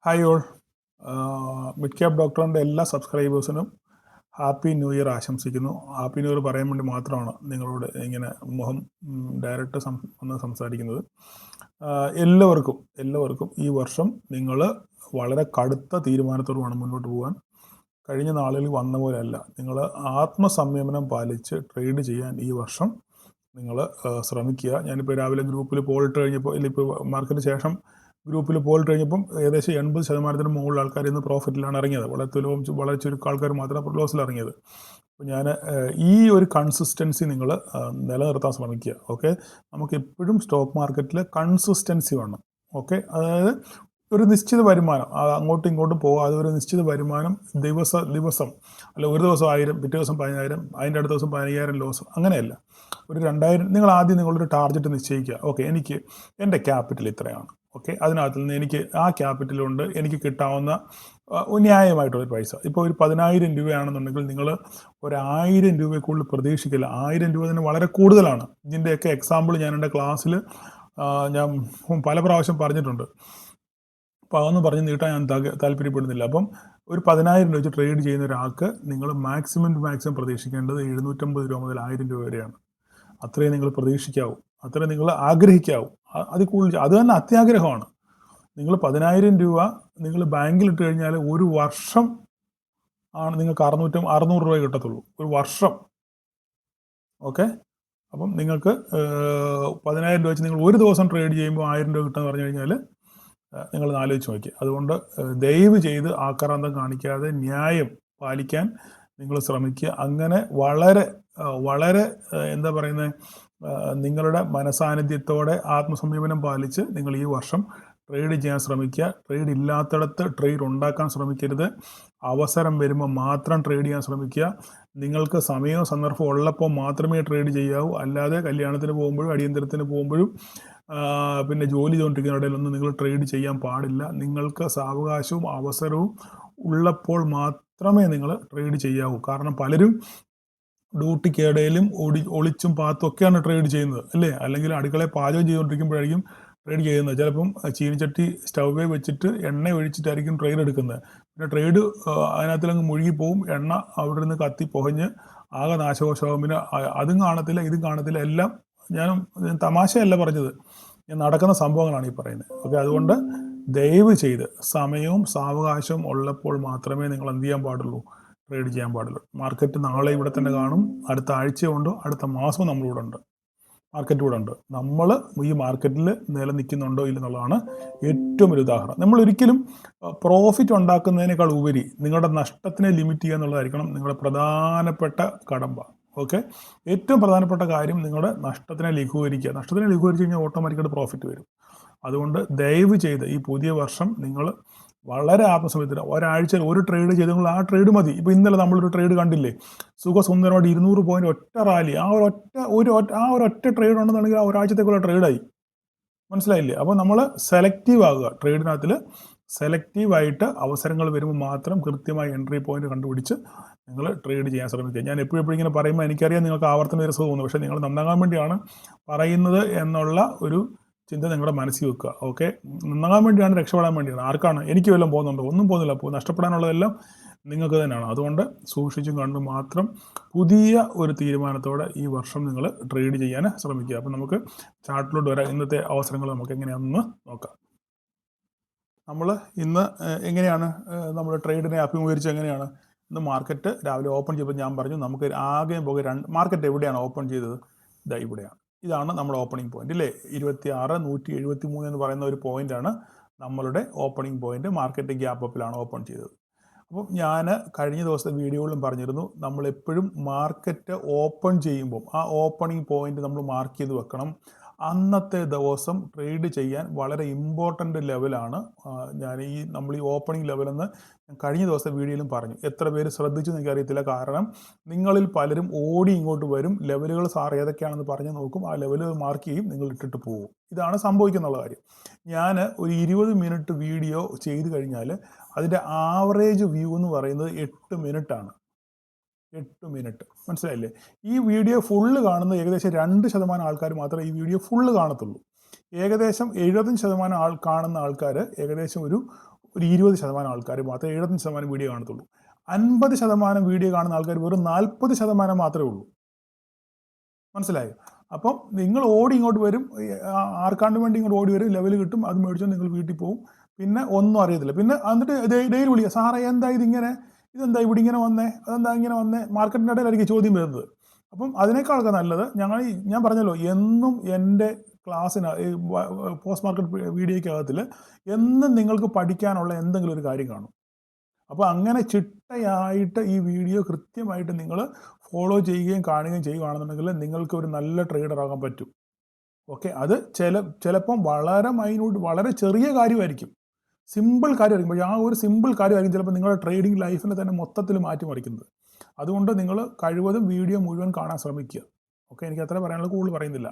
Hi all. Mid cap ഡോക്ടറിൻ്റെ എല്ലാ സബ്സ്ക്രൈബേഴ്സിനും happy new year ആശംസിക്കുന്നു. ഹാപ്പി ന്യൂ ഇയർ പറയാൻ വേണ്ടി മാത്രമാണ് നിങ്ങളോട് ഇങ്ങനെ മുഖം ഡയറക്റ്റ് വന്ന് സംസാരിക്കുന്നത്. എല്ലാവർക്കും ഈ വർഷം നിങ്ങൾ വളരെ കടുത്ത തീരുമാനത്തോട് വേണം മുന്നോട്ട് പോകാൻ. കഴിഞ്ഞ നാളുകളിൽ വന്ന പോലെയല്ല. നിങ്ങൾ ആത്മസംയമനം പാലിച്ച് ട്രേഡ് ചെയ്യാൻ ഈ വർഷം നിങ്ങൾ ശ്രമിക്കുക. ഞാനിപ്പോൾ രാവിലെ ഗ്രൂപ്പിൽ പോളിട്ട് കഴിഞ്ഞപ്പോൾ ഇപ്പോൾ മാർക്കറ്റിന് ശേഷം ഗ്രൂപ്പിൽ പോളിട്ട് കഴിഞ്ഞപ്പം ഏകദേശം 80% മുകളിൽ ആൾക്കാർ ഇന്ന് പ്രോഫിറ്റിലാണ് ഇറങ്ങിയത്. വളരെ ചുരുക്കം ആൾക്കാർ മാത്രമേ ലോസിൽ ഇറങ്ങിയത്. അപ്പോൾ ഞാൻ ഈ ഒരു കൺസിസ്റ്റൻസി നിങ്ങൾ നിലനിർത്താൻ ശ്രമിക്കുക. ഓക്കെ, നമുക്ക് എപ്പോഴും സ്റ്റോക്ക് മാർക്കറ്റിൽ കൺസിസ്റ്റൻസി വേണം. ഓക്കെ, അതായത് ഒരു നിശ്ചിത വരുമാനം അങ്ങോട്ടും ഇങ്ങോട്ടും പോകാതെ ഒരു നിശ്ചിത വരുമാനം ദിവസം അല്ല, ഒരു ദിവസം 1000, പിറ്റേ ദിവസം 10000, അതിൻ്റെ അടുത്ത ദിവസം 15000 ലോസ്, അങ്ങനെയല്ല. ഒരു 2000 നിങ്ങൾ ആദ്യം നിങ്ങളൊരു ടാർഗറ്റ് നിശ്ചയിക്കുക. ഓക്കെ, എനിക്ക് എൻ്റെ ക്യാപിറ്റൽ ഇത്രയാണ്. ഓക്കെ, അതിനകത്ത് നിന്ന് എനിക്ക് ആ ക്യാപിറ്റലുകൊണ്ട് എനിക്ക് കിട്ടാവുന്ന ന്യായമായിട്ടുള്ളൊരു പൈസ, ഇപ്പോൾ ഒരു 10000 രൂപയാണെന്നുണ്ടെങ്കിൽ നിങ്ങൾ ഒരു 1000 രൂപയ്ക്കുള്ളിൽ പ്രതീക്ഷിക്കില്ല. 1000 രൂപ തന്നെ വളരെ കൂടുതലാണ്. ഇതിൻ്റെയൊക്കെ എക്സാമ്പിൾ ഞാൻ എൻ്റെ ക്ലാസ്സിൽ ഞാൻ പല പ്രാവശ്യം പറഞ്ഞിട്ടുണ്ട്. അപ്പോൾ അതൊന്നും പറഞ്ഞ് നീട്ടാൻ ഞാൻ താല്പര്യപ്പെടുന്നില്ല. അപ്പം ഒരു 10000 രൂപ വെച്ച് ട്രേഡ് ചെയ്യുന്ന ഒരാൾക്ക് നിങ്ങൾ മാക്സിമം പ്രതീക്ഷിക്കേണ്ടത് 750 രൂപ മുതൽ 1000 രൂപ വരെയാണ്. അത്രയും നിങ്ങൾ പ്രതീക്ഷിക്കാവൂ, അത്രയും നിങ്ങൾ ആഗ്രഹിക്കാവൂ. അതിൽ കൂടുതൽ അത് തന്നെ അത്യാഗ്രഹമാണ്. നിങ്ങൾ 10000 രൂപ നിങ്ങൾ ബാങ്കിലിട്ട് കഴിഞ്ഞാൽ ഒരു വർഷം ആണ് നിങ്ങൾക്ക് 600 രൂപ കിട്ടത്തുള്ളൂ, ഒരു വർഷം. ഓക്കെ, അപ്പം നിങ്ങൾക്ക് 10000 രൂപ വെച്ച് നിങ്ങൾ ഒരു ദിവസം ട്രേഡ് ചെയ്യുമ്പോൾ 1000 രൂപ കിട്ടുമെന്ന് പറഞ്ഞു കഴിഞ്ഞാൽ നിങ്ങൾ ആലോചിച്ച് നോക്കി. അതുകൊണ്ട് ദയവ് ചെയ്ത് ആക്രാന്തം കാണിക്കാതെ ന്യായം പാലിക്കാൻ നിങ്ങൾ ശ്രമിക്കുക. അങ്ങനെ വളരെ എന്താ പറയുന്നത്, നിങ്ങളുടെ മനസാന്നിധ്യത്തോടെ ആത്മസംയമനം പാലിച്ച് നിങ്ങൾ ഈ വർഷം ട്രേഡ് ചെയ്യാൻ ശ്രമിക്കുക. ട്രേഡ് ഇല്ലാത്തിടത്ത് ട്രേഡ് ഉണ്ടാക്കാൻ ശ്രമിക്കരുത്. അവസരം വരുമ്പോൾ മാത്രം ട്രേഡ് ചെയ്യാൻ ശ്രമിക്കുക. നിങ്ങൾക്ക് സമയവും സന്ദർഭവും ഉള്ളപ്പോൾ മാത്രമേ ട്രേഡ് ചെയ്യാവൂ. അല്ലാതെ കല്യാണത്തിന് പോകുമ്പോഴും അടിയന്തരത്തിന് പോകുമ്പോഴും പിന്നെ ജോലി ചെയ്തുകൊണ്ടിരിക്കുന്ന ഇടയിലൊന്നും നിങ്ങൾ ട്രേഡ് ചെയ്യാൻ പാടില്ല. നിങ്ങൾക്ക് സാവകാശവും അവസരവും ഉള്ളപ്പോൾ മാത്രമേ നിങ്ങൾ ട്രേഡ് ചെയ്യാവൂ. കാരണം പലരും ഡ്യൂട്ടിക്കിടയിലും ഒളിച്ചും പാത്തും ഒക്കെയാണ് ട്രേഡ് ചെയ്യുന്നത്, അല്ലേ? അല്ലെങ്കിൽ അടുക്കളയിൽ പാചകം ചെയ്തുകൊണ്ടിരിക്കുമ്പോഴായിരിക്കും ട്രേഡ് ചെയ്യുന്നത്. ചിലപ്പം ചീനിച്ചട്ടി സ്റ്റൗവേ വെച്ചിട്ട് എണ്ണ ഒഴിച്ചിട്ടായിരിക്കും ട്രേഡ് എടുക്കുന്നത്. പിന്നെ ട്രേഡ് അതിനകത്തിലങ്ങ് മുഴുകിപ്പോവും. എണ്ണ അവിടെ നിന്ന് കത്തി പുകഞ്ഞ് ആകെ നാശകോശമാകും. പിന്നെ അതും കാണത്തില്ല, ഇതും കാണത്തില്ല. എല്ലാം ഞാൻ തമാശയല്ല പറഞ്ഞത്, ഞാൻ നടക്കുന്ന സംഭവങ്ങളാണ് ഈ പറയുന്നത്. ഓക്കെ, അതുകൊണ്ട് ദയവ് ചെയ്ത് സമയവും സാവകാശവും ഉള്ളപ്പോൾ മാത്രമേ നിങ്ങൾ എന്ത് ചെയ്യാൻ പാടുള്ളൂ, ട്രേഡ് ചെയ്യാൻ പാടുള്ളൂ. മാർക്കറ്റ് നാളെ ഇവിടെ തന്നെ കാണും, അടുത്ത ആഴ്ചയുണ്ട്, അടുത്ത മാസവും നമ്മളിവിടെ ഉണ്ട്, മാർക്കറ്റ് ഇവിടെ ഉണ്ട്. നമ്മൾ ഈ മാർക്കറ്റിൽ നിലനിൽക്കുന്നുണ്ടോ ഇല്ലെന്നുള്ളതാണ് ഏറ്റവും ഒരു ഉദാഹരണം. നമ്മൾ ഒരിക്കലും പ്രോഫിറ്റ് ഉണ്ടാക്കുന്നതിനേക്കാൾ ഉപരി നിങ്ങളുടെ നഷ്ടത്തിനെ ലിമിറ്റ് ചെയ്യുക എന്നുള്ളതായിരിക്കണം നിങ്ങളുടെ പ്രധാനപ്പെട്ട കടമ്പ. ഓക്കെ, ഏറ്റവും പ്രധാനപ്പെട്ട കാര്യം നിങ്ങളുടെ നഷ്ടത്തിനെ ലഘൂകരിക്കുക. നഷ്ടത്തിനെ ലഘൂകരിച്ച് കഴിഞ്ഞാൽ ഓട്ടോമാറ്റിക്കായിട്ട് പ്രോഫിറ്റ് വരും. അതുകൊണ്ട് ദയവ് ചെയ്ത് ഈ പുതിയ വർഷം നിങ്ങൾ വളരെ ആത്മസംയമനത്തിന് ഒരാഴ്ചയിൽ ഒരു ട്രേഡ് ചെയ്തെങ്കിൽ ആ ട്രേഡ് മതി. ഇപ്പോൾ ഇന്നലെ നമ്മളൊരു ട്രേഡ് കണ്ടില്ലേ, സുഖസുന്ദരമായിട്ട് 200 പോയിന്റ് ഒറ്റ റാലി. ആ ഒരൊറ്റ ട്രേഡ് ഉണ്ടെന്നുണ്ടെങ്കിൽ ആ ഒരാഴ്ചത്തേക്കുള്ള ട്രേഡായി. മനസ്സിലായില്ലേ? അപ്പോൾ നമ്മൾ സെലക്റ്റീവ് ആകുക. ട്രേഡിനകത്തിൽ സെലക്റ്റീവായിട്ട് അവസരങ്ങൾ വരുമ്പോൾ മാത്രം കൃത്യമായി എൻട്രി പോയിന്റ് കണ്ടുപിടിച്ച് നിങ്ങൾ ട്രേഡ് ചെയ്യാൻ ശ്രമിക്കുക. ഞാൻ എപ്പോഴും ഇങ്ങനെ പറയുമ്പോൾ എനിക്കറിയാം നിങ്ങൾക്ക് ആവർത്തന വിരസത തോന്നുന്നു, പക്ഷേ നിങ്ങൾ നന്നാകാൻ വേണ്ടിയാണ് പറയുന്നത് എന്നുള്ള ഒരു ചിന്ത നിങ്ങളുടെ മനസ്സിൽ വെക്കുക. ഓക്കെ, നന്നാകാൻ വേണ്ടിയാണ്, രക്ഷപ്പെടാൻ വേണ്ടിയാണ്. ആർക്കാണ്? എനിക്ക് വല്ലതും പോകുന്നുണ്ടോ? ഒന്നും പോകുന്നില്ല. നഷ്ടപ്പെടാനുള്ളതെല്ലാം നിങ്ങൾക്ക് തന്നെയാണ്. അതുകൊണ്ട് സൂക്ഷിച്ചും കണ്ടും മാത്രം പുതിയ ഒരു തീരുമാനത്തോടെ ഈ വർഷം നിങ്ങൾ ട്രേഡ് ചെയ്യാൻ ശ്രമിക്കുക. അപ്പം നമുക്ക് ചാർട്ടിലോട്ട് വരാം. ഇന്നത്തെ അവസരങ്ങൾ നമുക്ക് എങ്ങനെയാണെന്ന് നോക്കാം. നമ്മൾ ഇന്ന് എങ്ങനെയാണ് നമ്മൾ ട്രേഡിനെ അഭിമുഖീകരിച്ച് എങ്ങനെയാണ് ഇന്ന് മാർക്കറ്റ് രാവിലെ ഓപ്പൺ ചെയ്തപ്പോൾ ഞാൻ പറഞ്ഞു നമുക്ക് ആകെ മാർക്കറ്റ് എവിടെയാണ് ഓപ്പൺ ചെയ്തത്? ഇതാ ഇവിടെയാണ്. ഇതാണ് നമ്മുടെ ഓപ്പണിംഗ് പോയിന്റ്, അല്ലേ? 26,173 എന്ന് പറയുന്ന ഒരു പോയിന്റാണ് നമ്മളുടെ ഓപ്പണിംഗ് പോയിന്റ്. മാർക്കറ്റ് ഗ്യാപ്പ് അപ്പിലാണ് ഓപ്പൺ ചെയ്തത്. അപ്പം ഞാൻ കഴിഞ്ഞ ദിവസത്തെ വീഡിയോയിലും പറഞ്ഞിരുന്നു, നമ്മളെപ്പോഴും മാർക്കറ്റ് ഓപ്പൺ ചെയ്യുമ്പം ആ ഓപ്പണിംഗ് പോയിന്റ് നമ്മൾ മാർക്ക് ചെയ്ത് വെക്കണം. അന്നത്തെ ദിവസം ട്രേഡ് ചെയ്യാൻ വളരെ ഇമ്പോർട്ടൻ്റ് ലെവലാണ് നമ്മൾ ഈ ഓപ്പണിംഗ് ലെവലെന്ന് കഴിഞ്ഞ ദിവസത്തെ വീഡിയോയിലും പറഞ്ഞു. എത്ര പേര് ശ്രദ്ധിച്ചു എന്ന് എനിക്കറിയത്തില്ല. കാരണം നിങ്ങളിൽ പലരും ഓടി ഇങ്ങോട്ട് വരും, ലെവലുകൾ സാർ ഏതൊക്കെയാണെന്ന് പറഞ്ഞ് നോക്കും, ആ ലെവലുകൾ മാർക്ക് ചെയ്യും, നിങ്ങൾ ഇട്ടിട്ട് പോകും. ഇതാണ് സംഭവിക്കുന്നുള്ള കാര്യം. ഞാൻ ഒരു 20 മിനിറ്റ് വീഡിയോ ചെയ്ത് കഴിഞ്ഞാൽ അതിൻ്റെ ആവറേജ് വ്യൂ എന്ന് പറയുന്നത് 8 മിനിറ്റാണ്. 8 മിനിറ്റ്, മനസ്സിലായില്ലേ? ഈ വീഡിയോ ഫുള്ള് കാണുന്ന ഏകദേശം 2% ആൾക്കാർ മാത്രമേ ഈ വീഡിയോ ഫുള്ള് കാണത്തുള്ളൂ. ഏകദേശം 75% കാണുന്ന ആൾക്കാർ ഏകദേശം ഒരു ഒരു 20% ആൾക്കാർ മാത്രമേ 75% വീഡിയോ കാണത്തുള്ളൂ. 50% വീഡിയോ കാണുന്ന ആൾക്കാർ വെറും 40% മാത്രമേ ഉള്ളൂ. മനസ്സിലായോ? അപ്പം നിങ്ങൾ ഓടി ഇങ്ങോട്ട് വരും, ആർക്കാണ്ട് വേണ്ടി ഇങ്ങോട്ട് ഓടി വരും, ലെവൽ കിട്ടും, അത് മേടിച്ചോ നിങ്ങൾ വീട്ടിൽ പോകും, പിന്നെ ഒന്നും അറിയത്തില്ല. പിന്നെ എന്നിട്ട് ഡെയിലി വിളിക്കുക, സാറേ എന്താ ഇതിങ്ങനെ, ഇതെന്താ ഇവിടെ ഇങ്ങനെ വന്നേ, അതെന്താ ഇങ്ങനെ വന്നേ, മാർക്കറ്റിൻ്റെ ഇടയിലായിരിക്കും ചോദ്യം വരുന്നത്. അപ്പം അതിനേക്കാളൊക്കെ നല്ലത് ഞാൻ പറഞ്ഞല്ലോ, എന്നും എൻ്റെ ക്ലാസ്സിന് പോസ്റ്റ് മാർക്കറ്റ് വീഡിയോയ്ക്കകത്തിൽ എന്നും നിങ്ങൾക്ക് പഠിക്കാനുള്ള എന്തെങ്കിലും ഒരു കാര്യം കാണും. അപ്പോൾ അങ്ങനെ ചിട്ടയായിട്ട് ഈ വീഡിയോ കൃത്യമായിട്ട് നിങ്ങൾ ഫോളോ ചെയ്യുകയും കാണുകയും ചെയ്യുകയാണെന്നുണ്ടെങ്കിൽ നിങ്ങൾക്ക് ഒരു നല്ല ട്രേഡർ ആകാൻ പറ്റും. ഓക്കെ, അത് ചിലപ്പം വളരെ ചെറിയ കാര്യമായിരിക്കും, സിമ്പിൾ കാര്യമായിരിക്കും. പക്ഷേ ആ ഒരു സിമ്പിൾ കാര്യമായിരിക്കും ചിലപ്പോൾ നിങ്ങളുടെ ട്രേഡിംഗ് ലൈഫിനെ തന്നെ മൊത്തത്തിൽ മാറ്റിമറിക്കുന്നത്. അതുകൊണ്ട് നിങ്ങൾ കഴിവതും വീഡിയോ മുഴുവൻ കാണാൻ ശ്രമിക്കുക. ഓക്കെ, എനിക്ക് അത്ര പറയാനുള്ള, കൂടുതൽ പറയുന്നില്ല.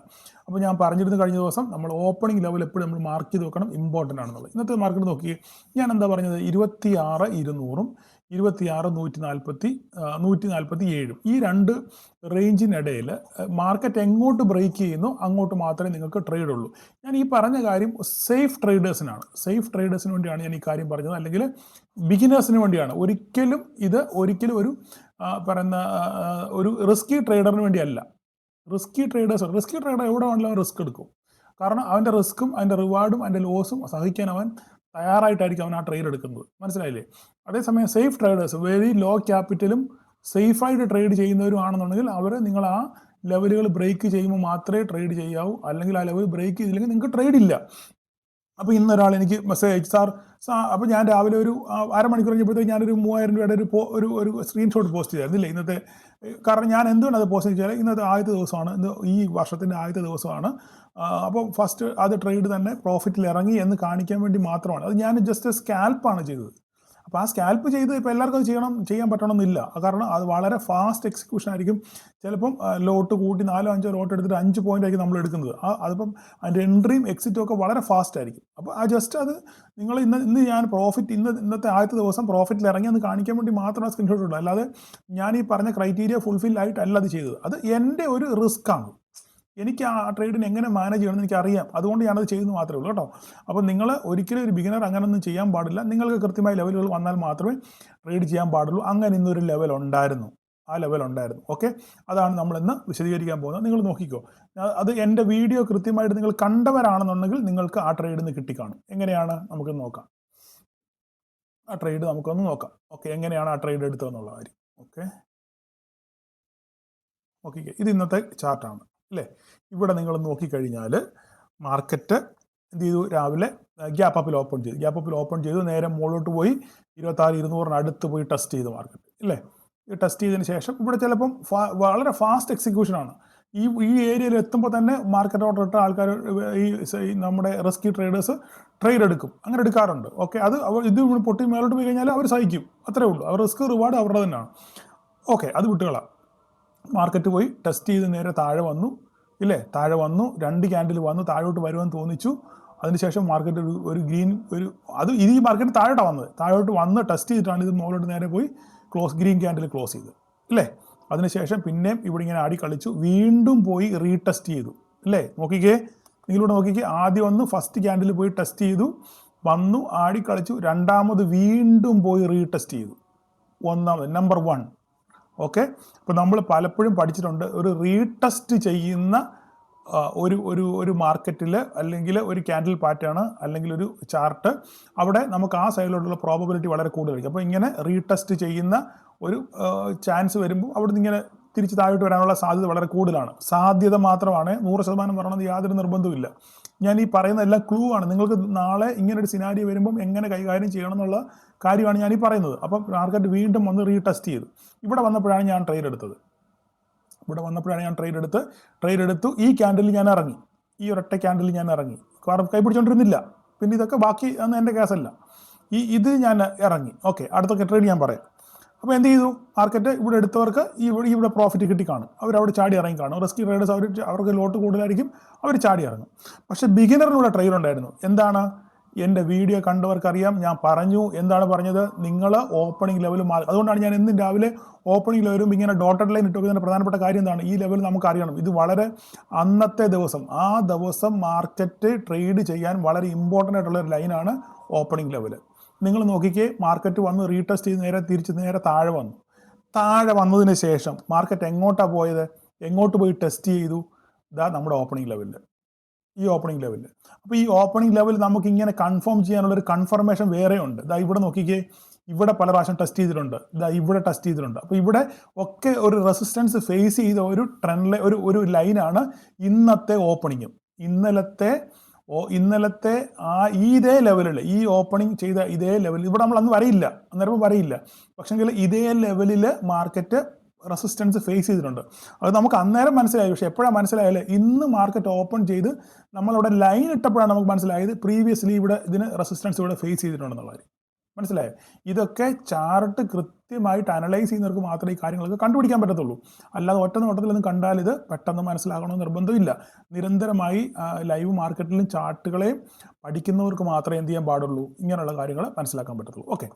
അപ്പോൾ ഞാൻ പറഞ്ഞിരുന്നു കഴിഞ്ഞ ദിവസം നമ്മൾ ഓപ്പണിംഗ് ലെവൽ എപ്പോഴും നമ്മൾ മാർക്ക് ചെയ്ത് വെക്കണം, ഇമ്പോർട്ടൻ്റ് ആണെന്നുള്ളത്. ഇന്നത്തെ മാർക്കറ്റ് നോക്കി ഞാൻ എന്താ പറഞ്ഞത്, 26,200-ഉം 26,147 ഈ രണ്ട് റേഞ്ചിനിടയിൽ മാർക്കറ്റ് എങ്ങോട്ട് ബ്രേക്ക് ചെയ്യുന്നു അങ്ങോട്ട് മാത്രമേ നിങ്ങൾക്ക് ട്രേഡ് ഉള്ളൂ. ഞാൻ ഈ പറഞ്ഞ കാര്യം സേഫ് ട്രേഡേഴ്സിനാണ്, സേഫ് ട്രേഡേഴ്സിന് വേണ്ടിയാണ് ഞാൻ ഈ കാര്യം പറഞ്ഞത്, അല്ലെങ്കിൽ ബിഗിനേഴ്സിന് വേണ്ടിയാണ്. ഒരിക്കലും ഒരു പറയുന്ന ഒരു റിസ്കി ട്രേഡറിന് വേണ്ടിയല്ല. റിസ്കി ട്രേഡർ എവിടെ വേണമെങ്കിലും റിസ്ക് എടുക്കും. കാരണം അവൻ്റെ റിസ്ക്കും അതിൻ്റെ റിവാർഡും അതിൻ്റെ ലോസും സഹിക്കാൻ അവൻ തയ്യാറായിട്ടായിരിക്കും അവൻ ആ ട്രേഡ് എടുക്കുന്നത്. മനസ്സിലായില്ലേ? അതേസമയം സേഫ് ട്രേഡേഴ്സ്, വെരി ലോ ക്യാപിറ്റലും സേഫായിട്ട് ട്രേഡ് ചെയ്യുന്നവരും ആണെന്നുണ്ടെങ്കിൽ നിങ്ങൾ ആ ലെവലുകൾ ബ്രേക്ക് ചെയ്യുമ്പോൾ മാത്രമേ ട്രേഡ് ചെയ്യാവൂ, അല്ലെങ്കിൽ ആ ലെവൽ ബ്രേക്ക് ചെയ്തില്ലെങ്കിൽ നിങ്ങൾക്ക് ട്രേഡ് ഇല്ല. അപ്പോൾ ഇന്നൊരാൾ എനിക്ക് മെസ്സേജ് അയച്ചു, സാർ അപ്പോൾ ഞാൻ രാവിലെ ഒരു അരമണിക്കൂർ കഴിഞ്ഞപ്പോഴത്തേക്ക് ഞാനൊരു 3,000 രൂപയുടെ ഒരു സ്ക്രീൻഷോട്ട് പോസ്റ്റ് ചെയ്തായിരുന്നില്ലേ ഇന്നത്തെ. കാരണം ഞാൻ എന്തുകൊണ്ട് അത് പോസ്റ്റ് ചെയ്താൽ ഇന്നത്തെ ആദ്യത്തെ ദിവസമാണ്, ഈ വർഷത്തിൻ്റെ ആദ്യത്തെ ദിവസമാണ്. അപ്പോൾ ഫസ്റ്റ് അത് ട്രേഡ് തന്നെ പ്രോഫിറ്റിൽ ഇറങ്ങി എന്ന് കാണിക്കാൻ വേണ്ടി മാത്രമാണ്. അത് ഞാൻ ജസ്റ്റ് സ്കാൽപ്പാണ് ചെയ്തത്. അപ്പോൾ ആ സ്കാൽപ്പ് ചെയ്ത് ഇപ്പോൾ എല്ലാവർക്കും അത് ചെയ്യാൻ പറ്റണമെന്നില്ല. കാരണം അത് വളരെ ഫാസ്റ്റ് എക്സിക്യൂഷൻ ആയിരിക്കും. ചിലപ്പം ലോട്ട് കൂട്ടി 4-5 ലോട്ട് എടുത്തിട്ട് 5 പോയിന്റ് ആയിരിക്കും നമ്മൾ എടുക്കുന്നത്. അതിപ്പം അതിൻ്റെ എൻട്രിയും എക്സിറ്റും ഒക്കെ വളരെ ഫാസ്റ്റ് ആയിരിക്കും. അപ്പോൾ ആ ജസ്റ്റ് അത് നിങ്ങൾ ഇന്ന് ഞാൻ ഇന്നത്തെ ആദ്യത്തെ ദിവസം പ്രോഫിറ്റിൽ ഇറങ്ങി എന്ന് കാണിക്കാൻ വേണ്ടി മാത്രം സ്ക്രീൻഷോട്ട് ഇടുക. അല്ലാതെ ഞാൻ ഈ പറഞ്ഞ ക്രൈറ്റീരിയ ഫുൾഫിൽ ആയിട്ടല്ല അത് ചെയ്തത്. അത് എൻ്റെ ഒരു റിസ്ക്കാണ്. എനിക്ക് ആ ട്രേഡിനെ എങ്ങനെ മാനേജ് ചെയ്യണമെന്ന് എനിക്കറിയാം. അതുകൊണ്ട് ഞാനത് ചെയ്യുന്നു മാത്രമേ ഉള്ളൂ കേട്ടോ. അപ്പോൾ നിങ്ങൾ ഒരിക്കലും ഒരു ബിഗിനർ അങ്ങനെയൊന്നും ചെയ്യാൻ പാടില്ല. നിങ്ങൾക്ക് കൃത്യമായ ലെവലുകൾ വന്നാൽ മാത്രമേ ട്രേഡ് ചെയ്യാൻ പാടുള്ളൂ. അങ്ങനെ ഇന്നൊരു ലെവൽ ഉണ്ടായിരുന്നു, ആ ലെവൽ ഉണ്ടായിരുന്നു. ഓക്കെ, അതാണ് നമ്മളിന്ന് വിശദീകരിക്കാൻ പോകുന്നത്. നിങ്ങൾ നോക്കിക്കോ, അത് എൻ്റെ വീഡിയോ കൃത്യമായിട്ട് നിങ്ങൾ കണ്ടവരാണെന്നുണ്ടെങ്കിൽ നിങ്ങൾക്ക് ആ ട്രേഡിൽ നിന്ന് കിട്ടിക്കാണും. എങ്ങനെയാണ് നമുക്ക് നോക്കാം, ആ ട്രേഡ് നമുക്കൊന്ന് നോക്കാം. ഓക്കെ, എങ്ങനെയാണ് ആ ട്രേഡ് എടുത്തതെന്നുള്ള കാര്യം. ഓക്കെ, ഇത് ഇന്നത്തെ ചാർട്ടാണ് അല്ലേ. ഇവിടെ നിങ്ങൾ നോക്കിക്കഴിഞ്ഞാൽ മാർക്കറ്റ് എന്ത് ചെയ്തു, രാവിലെ ഗ്യാപ്പ് അപ്പിൽ ഓപ്പൺ ചെയ്തു നേരെ മുകളിലോട്ട് പോയി 26,200 അടുത്ത് പോയി ടെസ്റ്റ് ചെയ്തു മാർക്കറ്റ് അല്ലേ. ഈ ടെസ്റ്റ് ചെയ്തതിന് ശേഷം ഇവിടെ ചിലപ്പം വളരെ ഫാസ്റ്റ് എക്സിക്യൂഷനാണ്. ഈ ഏരിയയിൽ എത്തുമ്പോൾ തന്നെ മാർക്കറ്റ് ഓർഡർ ഇട്ട ആൾക്കാർ ഈ നമ്മുടെ റിസ്കി ട്രേഡേഴ്സ് ട്രേഡ് എടുക്കും, അങ്ങനെ എടുക്കാറുണ്ട്. ഓക്കെ, അത് ഇത് പൊട്ടി മേലോട്ട് പോയി കഴിഞ്ഞാൽ അവർ സഹിക്കും, അത്രേ ഉള്ളൂ. അവർ റിസ്ക് റിവാർഡ് അവരുടെ തന്നെയാണ്. ഓക്കെ, അത് വിട്ടുകളാം. മാർക്കറ്റ് പോയി ടെസ്റ്റ് ചെയ്ത് നേരെ താഴെ വന്നു ഇല്ലേ, താഴെ വന്നു, 2 ക്യാൻഡിൽ വന്നു, താഴോട്ട് വരുമെന്ന് തോന്നിച്ചു. അതിനുശേഷം മാർക്കറ്റ് ഈ മാർക്കറ്റ് താഴോട്ട് വന്ന് ടെസ്റ്റ് ചെയ്തിട്ടാണ് ഇത് മുകളിലോട്ട് നേരെ പോയി ഗ്രീൻ ക്യാൻഡിൽ ക്ലോസ് ചെയ്ത് അല്ലേ. അതിനുശേഷം പിന്നെയും ഇവിടെ ഇങ്ങനെ ആടി കളിച്ചു, വീണ്ടും പോയി റീടെസ്റ്റ് ചെയ്തു അല്ലേ. നിങ്ങളിവിടെ നോക്കിക്കേ, ആദ്യം ഒന്ന് ഫസ്റ്റ് ക്യാൻഡിൽ പോയി ടെസ്റ്റ് ചെയ്തു, വന്നു, ആടി കളിച്ചു, രണ്ടാമത് വീണ്ടും പോയി റീടെസ്റ്റ് ചെയ്തു, നമ്പർ 1. ഓക്കെ, അപ്പോൾ നമ്മൾ പലപ്പോഴും പഠിച്ചിട്ടുണ്ട്, ഒരു റീടെസ്റ്റ് ചെയ്യുന്ന ഒരു മാർക്കറ്റിൽ അല്ലെങ്കിൽ ഒരു ക്യാൻഡിൽ പാറ്റേൺ അല്ലെങ്കിൽ ഒരു ചാർട്ട്, അവിടെ നമുക്ക് ആ സൈഡിലോട്ടുള്ള പ്രോബബിലിറ്റി വളരെ കൂടുതലായിരിക്കും. അപ്പോൾ ഇങ്ങനെ റീടെസ്റ്റ് ചെയ്യുന്ന ഒരു ചാൻസ് വരുമ്പോൾ അവിടെ നിന്ന് ഇങ്ങനെ തിരിച്ച് താഴോട്ട് വരാനുള്ള സാധ്യത വളരെ കൂടുതലാണ്. സാധ്യത മാത്രമാണ്, 100% പറയണമെന്ന് യാതൊരു നിർബന്ധമില്ല. ഞാൻ ഈ പറയുന്ന എല്ലാം ക്ലൂ ആണ്. നിങ്ങൾക്ക് നാളെ ഇങ്ങനൊരു സിനാരിയോ വരുമ്പം എങ്ങനെ കൈകാര്യം ചെയ്യണം എന്നുള്ള കാര്യമാണ് ഞാൻ ഈ പറയുന്നത്. അപ്പം മാർക്കറ്റ് വീണ്ടും വന്ന് റീടെസ്റ്റ് ചെയ്തു. ഇവിടെ വന്നപ്പോഴാണ് ഞാൻ ട്രേഡ് എടുത്തത്. ട്രേഡ് എടുത്തു. ഈ ക്യാൻഡിൽ ഞാൻ ഇറങ്ങി, ഈ ഒരൊറ്റ ക്യാൻഡിൽ ഞാൻ ഇറങ്ങി, കാരണം കൈ പിടിച്ചോണ്ടിരുന്നില്ല. പിന്നെ ഇതൊക്കെ ബാക്കി അന്ന് എൻ്റെ കേസല്ല, ഇത് ഞാൻ ഇറങ്ങി. ഓക്കെ, അടുത്തൊക്കെ ട്രേഡ് ഞാൻ പറയാം. അപ്പോൾ എന്ത് ചെയ്തു, മാർക്കറ്റ് ഇവിടെ എടുത്തവർക്ക് ഇവിടെ പ്രോഫിറ്റ് കിട്ടി കാണും, അവരവിടെ ചാടി ഇറങ്ങി കാണും. റിസ്കി ട്രേഡേഴ്സ് അവർക്ക് ലോട്ട് കൂടുതലായിരിക്കും, അവർ ചാടി ഇറങ്ങും. പക്ഷേ ബിഗിനറിനുള്ള ട്രേഡ് ഉണ്ടായിരുന്നു. എന്താണ്, എൻ്റെ വീഡിയോ കണ്ടവർക്കറിയാം, ഞാൻ പറഞ്ഞു. എന്താണ് പറഞ്ഞത്, നിങ്ങൾ ഓപ്പണിംഗ് ലെവൽ അതുകൊണ്ടാണ് ഞാൻ എന്നും രാവിലെ ഓപ്പണിംഗ് ലെവലും ഇങ്ങനെ ഡോട്ടഡ് ലൈൻ ഇട്ടുവെക്കുന്നതിൻ്റെ പ്രധാനപ്പെട്ട കാര്യം എന്താണ്, ഈ ലെവൽ നമുക്ക് അറിയണം. ഇത് വളരെ അന്നത്തെ ദിവസം, ആ ദിവസം മാർക്കറ്റ് ട്രേഡ് ചെയ്യാൻ വളരെ ഇമ്പോർട്ടൻ്റ് ആയിട്ടുള്ള ഒരു ലൈനാണ് ഓപ്പണിംഗ് ലെവൽ. നിങ്ങൾ നോക്കിക്കേ, മാർക്കറ്റ് വന്ന് റീടെസ്റ്റ് ചെയ്ത് നേരെ തിരിച്ച് നേരെ താഴെ വന്നു. താഴെ വന്നതിന് ശേഷം മാർക്കറ്റ് എങ്ങോട്ടാണ് പോയത്? എങ്ങോട്ട് പോയി ടെസ്റ്റ് ചെയ്തു? ഇതാ നമ്മുടെ ഓപ്പണിംഗ് ലെവലിൽ, ഈ ഓപ്പണിംഗ് ലെവലിൽ. അപ്പോൾ ഈ ഓപ്പണിംഗ് ലെവൽ നമുക്ക് ഇങ്ങനെ കൺഫേം ചെയ്യാനുള്ളൊരു കൺഫർമേഷൻ വേറെ ഉണ്ട്. ഇതാ ഇവിടെ നോക്കിക്കേ, ഇവിടെ പല പ്രാവശ്യം ടെസ്റ്റ് ചെയ്തിട്ടുണ്ട്, ഇതാ ഇവിടെ ടെസ്റ്റ് ചെയ്തിട്ടുണ്ട്. അപ്പോൾ ഇവിടെ ഒക്കെ ഒരു റെസിസ്റ്റൻസ് ഫേസ് ചെയ്ത ഒരു ട്രെൻഡിലെ ഒരു ലൈനാണ് ഇന്നത്തെ ഓപ്പണിങ്ങും. ഇന്നലത്തെ ഇതേ ലെവലിൽ, ഈ ഓപ്പണിംഗ് ചെയ്ത ഇതേ ലെവലിൽ, ഇവിടെ നമ്മൾ അന്ന് വരയില്ല, അന്നേരം വരയില്ല, പക്ഷെങ്കിൽ ഇതേ ലെവലിൽ മാർക്കറ്റ് റെസിസ്റ്റൻസ് ഫേസ് ചെയ്തിട്ടുണ്ട്. അത് നമുക്ക് അന്നേരം മനസ്സിലായി. പക്ഷേ എപ്പോഴാണ് മനസ്സിലായാലും ഇന്ന് മാർക്കറ്റ് ഓപ്പൺ ചെയ്ത് നമ്മളവിടെ ലൈൻ ഇട്ടപ്പോഴാണ് നമുക്ക് മനസ്സിലായത് പ്രീവിയസ്ലി ഇവിടെ ഇതിന് റെസിസ്റ്റൻസ് ഇവിടെ ഫേസ് ചെയ്തിട്ടുണ്ടെന്നുള്ള കാര്യം. മനസ്സിലായോ? ഇതൊക്കെ ചാർട്ട് കൃത്യമായിട്ട് അനലൈസ് ചെയ്യുന്നവർക്ക് മാത്രമേ ഈ കാര്യങ്ങളൊക്കെ കണ്ടുപിടിക്കാൻ പറ്റത്തുള്ളൂ. അല്ലാതെ ഒറ്റ നോട്ടത്തിലൊന്നും കണ്ടാൽ ഇത് പെട്ടെന്ന് മനസ്സിലാകണമെന്ന് നിർബന്ധമില്ല. നിരന്തരമായി ലൈവ് മാർക്കറ്റിലും ചാർട്ടുകളെയും പഠിക്കുന്നവർക്ക് മാത്രമേ എന്ത് ചെയ്യാൻ പാടുള്ളൂ, ഇങ്ങനെയുള്ള കാര്യങ്ങൾ മനസ്സിലാക്കാൻ പറ്റത്തുള്ളൂ. ഓക്കെ,